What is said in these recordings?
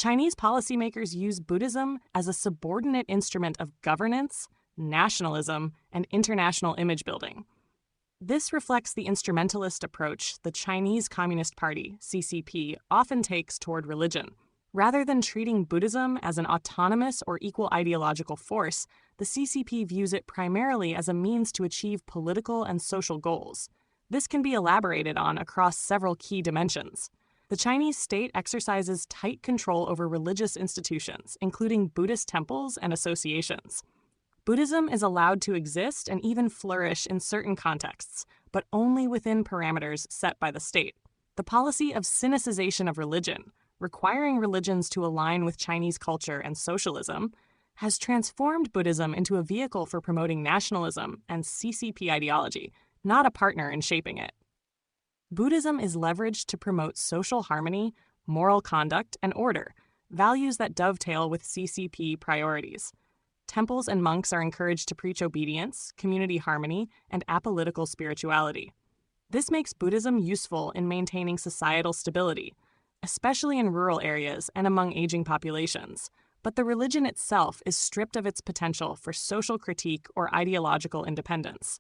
Chinese policymakers use Buddhism as a subordinate instrument of governance, nationalism, and international image building. This reflects the instrumentalist approach the Chinese Communist Party, CCP, often takes toward religion. Rather than treating Buddhism as an autonomous or equal ideological force, the CCP views it primarily as a means to achieve political and social goals. This can be elaborated on across several key dimensions. The Chinese state exercises tight control over religious institutions, including Buddhist temples and associations. Buddhism is allowed to exist and even flourish in certain contexts, but only within parameters set by the state. The policy of Sinicization of religion, requiring religions to align with Chinese culture and socialism, has transformed Buddhism into a vehicle for promoting nationalism and CCP ideology, not a partner in shaping it. Buddhism is leveraged to promote social harmony, moral conduct, and order, values that dovetail with CCP priorities. Temples and monks are encouraged to preach obedience, community harmony, and apolitical spirituality. This makes Buddhism useful in maintaining societal stability, especially in rural areas and among aging populations, but the religion itself is stripped of its potential for social critique or ideological independence.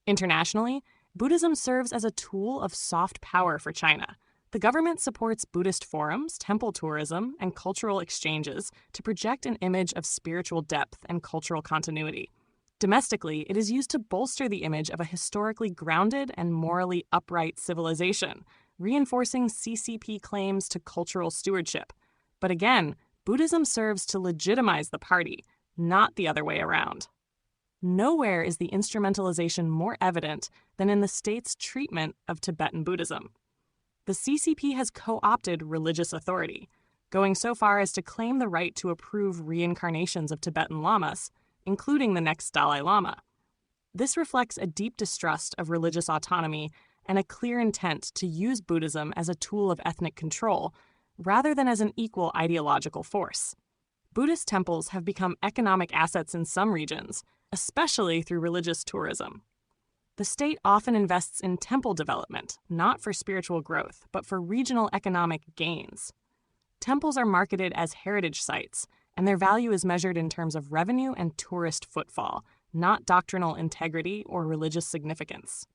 Internationally, Buddhism serves as a tool of soft power for China. The government supports Buddhist forums, temple tourism, and cultural exchanges to project an image of spiritual depth and cultural continuity. Domestically, it is used to bolster the image of a historically grounded and morally upright civilization, reinforcing CCP claims to cultural stewardship. But again, Buddhism serves to legitimize the party, not the other way around. Nowhere is the instrumentalization more evident than in the state's treatment of Tibetan Buddhism. The CCP has co-opted religious authority, going so far as to claim the right to approve reincarnations of Tibetan lamas, including the next Dalai Lama. This reflects a deep distrust of religious autonomy and a clear intent to use Buddhism as a tool of ethnic control, rather than as an equal ideological force. Buddhist temples have become economic assets in some regions, especially through religious tourism. The state often invests in temple development, not for spiritual growth, but for regional economic gains. Temples are marketed as heritage sites, and their value is measured in terms of revenue and tourist footfall, not doctrinal integrity or religious significance.